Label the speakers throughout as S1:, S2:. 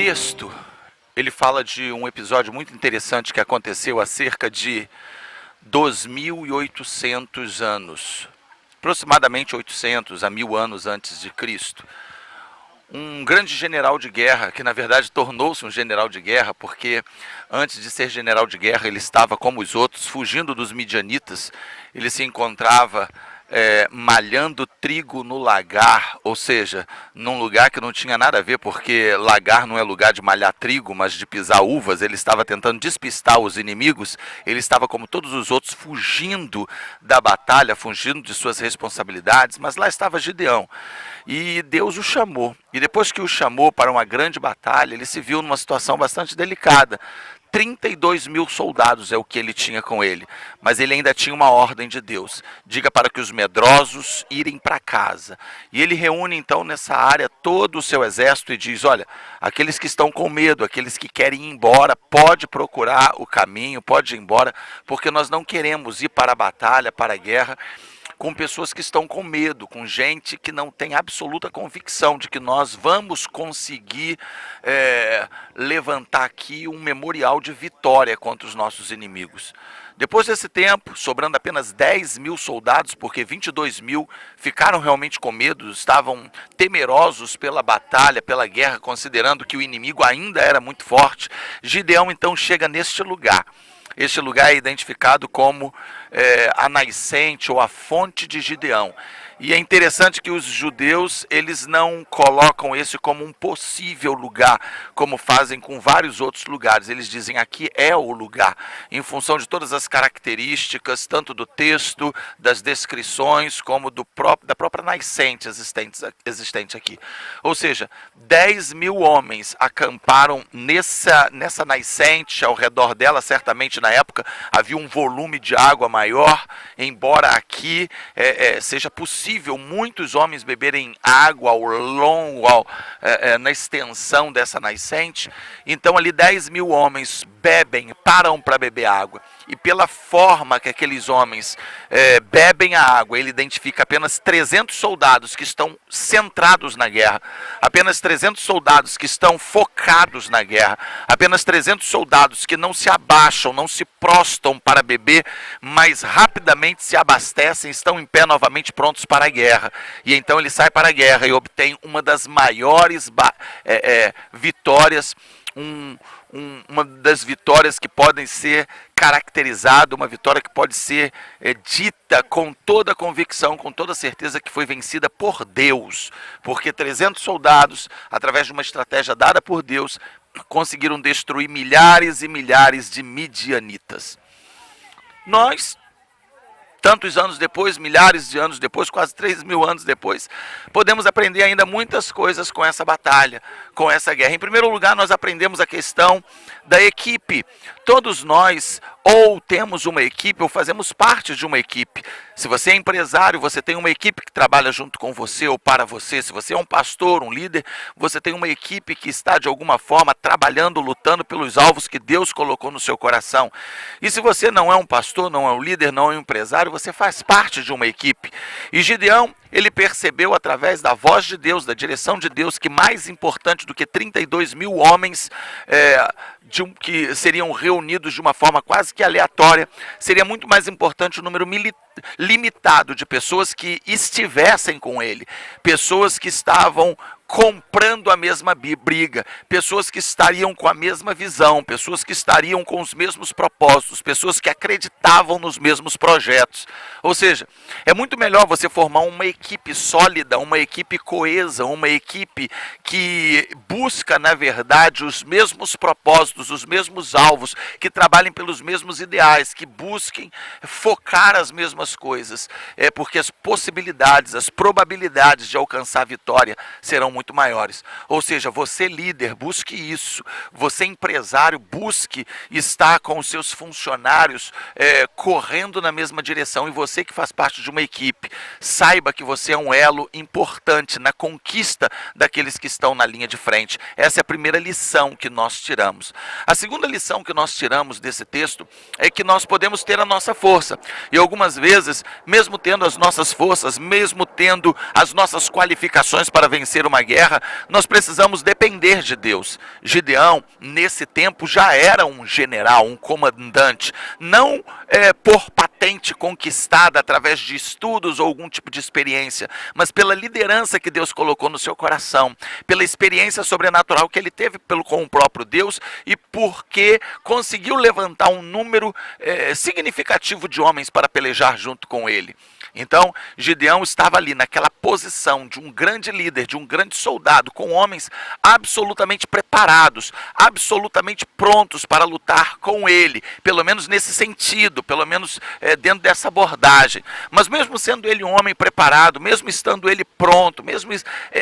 S1: texto, ele fala de um episódio muito interessante que aconteceu há cerca de 2.800 anos, aproximadamente 800 a 1.000 anos antes de Cristo. Um grande general de guerra, que na verdade tornou-se um general de guerra, porque antes de ser general de guerra ele estava como os outros, fugindo dos midianitas. Ele se encontrava malhando trigo no lagar, ou seja, num lugar que não tinha nada a ver, porque lagar não é lugar de malhar trigo, mas de pisar uvas. Ele estava tentando despistar os inimigos. Ele estava, como todos os outros, fugindo da batalha, fugindo de suas responsabilidades, mas lá estava Gideão. E Deus o chamou. E depois que o chamou para uma grande batalha, ele se viu numa situação bastante delicada. 32.000 soldados é o que ele tinha com ele, mas ele ainda tinha uma ordem de Deus: diga para que os medrosos irem para casa. E ele reúne então nessa área todo o seu exército e diz: olha, aqueles que estão com medo, aqueles que querem ir embora, pode procurar o caminho, pode ir embora, porque nós não queremos ir para a batalha, para a guerra, com pessoas que estão com medo, com gente que não tem absoluta convicção de que nós vamos conseguir levantar aqui um memorial de vitória contra os nossos inimigos. Depois desse tempo, sobrando apenas 10.000 soldados, porque 22.000 ficaram realmente com medo, estavam temerosos pela batalha, pela guerra, considerando que o inimigo ainda era muito forte, Gideão então chega neste lugar. Este lugar é identificado como a nascente ou a fonte de Gideão. E é interessante que os judeus, eles não colocam esse como um possível lugar, como fazem com vários outros lugares. Eles dizem: aqui é o lugar, em função de todas as características, tanto do texto, das descrições, como da própria nascente existente aqui. Ou seja, 10.000 homens acamparam nessa nascente, ao redor dela. Certamente na época havia um volume de água maior, embora aqui seja possível muitos homens beberem água ao longo, na extensão dessa nascente. Então ali 10.000 homens param para beber água. E pela forma que aqueles homens bebem a água, ele identifica apenas 300 soldados que estão centrados na guerra, apenas 300 soldados que estão focados na guerra, apenas 300 soldados que não se abaixam, não se prostam para beber, mas rapidamente se abastecem, estão em pé novamente prontos para a guerra. E então ele sai para a guerra e obtém uma das maiores vitórias, uma das vitórias que podem ser caracterizadas, uma vitória que pode ser dita com toda a convicção, com toda a certeza, que foi vencida por Deus, porque 300 soldados, através de uma estratégia dada por Deus, conseguiram destruir milhares e milhares de midianitas. Nós, tantos anos depois, milhares de anos depois, quase 3.000 anos depois, podemos aprender ainda muitas coisas com essa batalha, com essa guerra. Em primeiro lugar, nós aprendemos a questão da equipe. Todos nós ou temos uma equipe ou fazemos parte de uma equipe. Se você é empresário, você tem uma equipe que trabalha junto com você ou para você. Se você é um pastor, um líder, você tem uma equipe que está de alguma forma trabalhando, lutando pelos alvos que Deus colocou no seu coração. E se você não é um pastor, não é um líder, não é um empresário, você faz parte de uma equipe. E Gideão, ele percebeu através da voz de Deus, da direção de Deus, que mais importante do que 32.000 homens que seriam reunidos de uma forma quase que aleatória, seria muito mais importante o número limitado de pessoas que estivessem com ele, pessoas que estavam comprando a mesma briga, pessoas que estariam com a mesma visão, pessoas que estariam com os mesmos propósitos, pessoas que acreditavam nos mesmos projetos. Ou seja, é muito melhor você formar uma equipe sólida, uma equipe coesa, uma equipe que busca, na verdade, os mesmos propósitos, os mesmos alvos, que trabalhem pelos mesmos ideais, que busquem focar as mesmas coisas, porque as possibilidades, as probabilidades de alcançar a vitória serão muito maiores. Ou seja, você líder, busque isso. Você empresário, busque estar com os seus funcionários correndo na mesma direção. E você que faz parte de uma equipe, saiba que você é um elo importante na conquista daqueles que estão na linha de frente. Essa é a primeira lição que nós tiramos. A segunda lição que nós tiramos desse texto é que nós podemos ter a nossa força. E algumas vezes vezes, mesmo tendo as nossas forças, mesmo tendo as nossas qualificações para vencer uma guerra, nós precisamos depender de Deus. Gideão, nesse tempo, já era um general, um comandante, não por patente conquistada através de estudos ou algum tipo de experiência, mas pela liderança que Deus colocou no seu coração, pela experiência sobrenatural que ele teve com o próprio Deus e porque conseguiu levantar um número significativo de homens para pelejar junto com ele. Então, Gideão estava ali naquela posição de um grande líder, de um grande soldado, com homens absolutamente preparados, absolutamente prontos para lutar com ele, pelo menos nesse sentido, pelo menos dentro dessa abordagem. Mas mesmo sendo ele um homem preparado, mesmo estando ele pronto, mesmo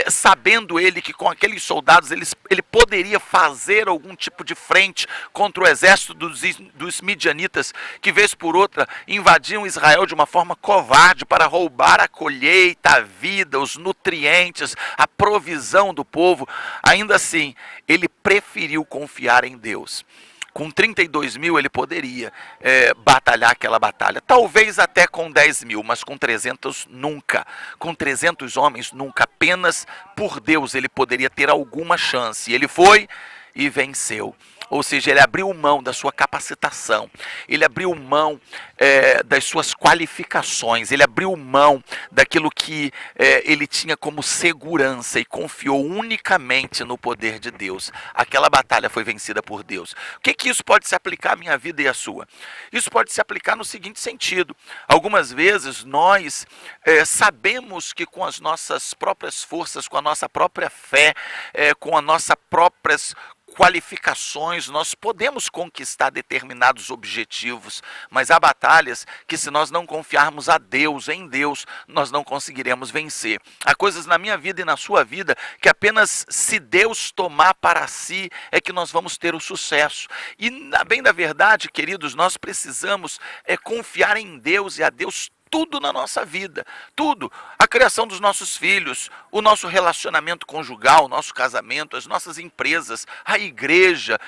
S1: sabendo ele que com aqueles soldados ele poderia fazer algum tipo de frente contra o exército dos midianitas, que vez por outra invadiam Israel de uma forma covarde para roubar a colheita, a vida, os nutrientes, a provisão do povo, ainda assim, ele preferiu confiar em Deus. Com 32 mil ele poderia batalhar aquela batalha, talvez até com 10 mil, mas com 300 nunca, com 300 homens nunca, apenas por Deus ele poderia ter alguma chance. Ele foi e venceu. Ou seja, ele abriu mão da sua capacitação, ele abriu mão das suas qualificações, ele abriu mão daquilo que ele tinha como segurança e confiou unicamente no poder de Deus. Aquela batalha foi vencida por Deus. O que isso pode se aplicar à minha vida e à sua? Isso pode se aplicar no seguinte sentido: algumas vezes nós sabemos que com as nossas próprias forças, com a nossa própria fé, com as nossas próprias qualificações, nós podemos conquistar determinados objetivos, mas há batalhas que, se nós não confiarmos a Deus, em Deus, nós não conseguiremos vencer. Há coisas na minha vida e na sua vida que apenas se Deus tomar para si é que nós vamos ter o sucesso. E, na bem da verdade, queridos, nós precisamos confiar em Deus e a Deus tudo na nossa vida, tudo, a criação dos nossos filhos, o nosso relacionamento conjugal, o nosso casamento, as nossas empresas, a igreja,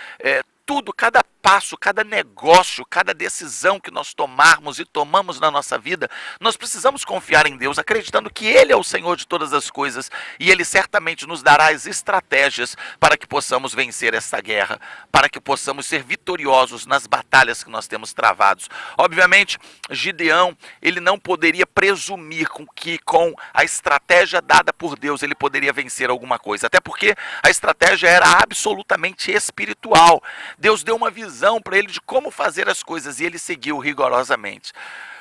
S1: tudo, cada passo, cada negócio, cada decisão que nós tomarmos e tomamos na nossa vida, nós precisamos confiar em Deus, acreditando que Ele é o Senhor de todas as coisas e Ele certamente nos dará as estratégias para que possamos vencer essa guerra, para que possamos ser vitoriosos nas batalhas que nós temos travados. Obviamente, Gideão, ele não poderia presumir que com a estratégia dada por Deus ele poderia vencer alguma coisa, até porque a estratégia era absolutamente espiritual. Deus deu uma visão para ele de como fazer as coisas e ele seguiu rigorosamente.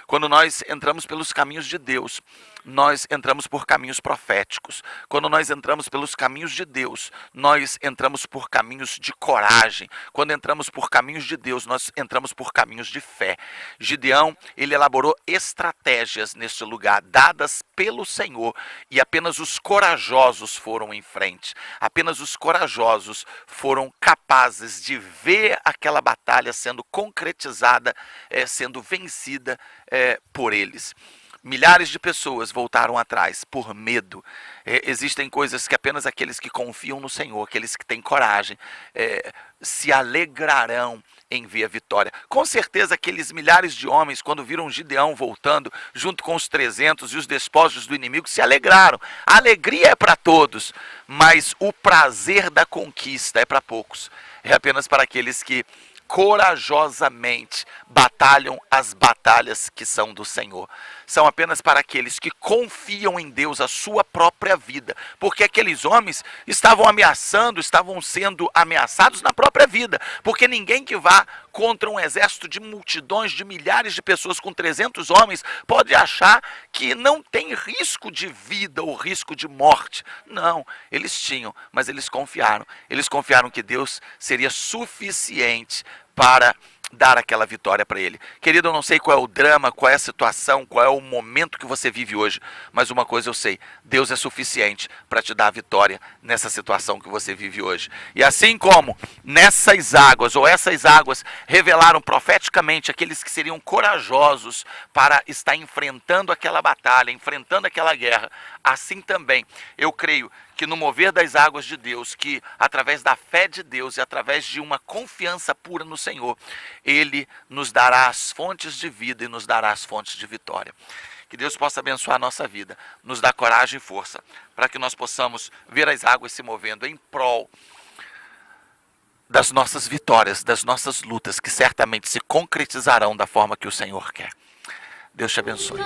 S1: Quando nós entramos pelos caminhos de Deus, nós entramos por caminhos proféticos. Quando nós entramos pelos caminhos de Deus, nós entramos por caminhos de coragem. Quando entramos por caminhos de Deus, nós entramos por caminhos de fé. Gideão, ele elaborou estratégias neste lugar, dadas pelo Senhor, e apenas os corajosos foram em frente. Apenas os corajosos foram capazes de ver aquela batalha sendo concretizada, sendo vencida por eles. Milhares de pessoas voltaram atrás por medo. Existem coisas que apenas aqueles que confiam no Senhor, aqueles que têm coragem, se alegrarão em ver a vitória. Com certeza aqueles milhares de homens, quando viram Gideão voltando, junto com os 300 e os despojos do inimigo, se alegraram. A alegria é para todos, mas o prazer da conquista é para poucos. É apenas para aqueles que corajosamente batalham as batalhas que são do Senhor. São apenas para aqueles que confiam em Deus a sua própria vida, porque aqueles homens estavam sendo ameaçados na própria vida, porque ninguém que vá contra um exército de multidões, de milhares de pessoas com 300 homens, pode achar que não tem risco de vida ou risco de morte. Não, eles tinham, mas eles confiaram que Deus seria suficiente para dar aquela vitória para ele. Querido, eu não sei qual é o drama, qual é a situação, qual é o momento que você vive hoje, mas uma coisa eu sei: Deus é suficiente para te dar a vitória nessa situação que você vive hoje. E assim como nessas águas, ou essas águas revelaram profeticamente aqueles que seriam corajosos para estar enfrentando aquela batalha, enfrentando aquela guerra, assim também eu creio que no mover das águas de Deus, que através da fé de Deus e através de uma confiança pura no Senhor, Ele nos dará as fontes de vida e nos dará as fontes de vitória. Que Deus possa abençoar a nossa vida, nos dar coragem e força, para que nós possamos ver as águas se movendo em prol das nossas vitórias, das nossas lutas, que certamente se concretizarão da forma que o Senhor quer. Deus te abençoe.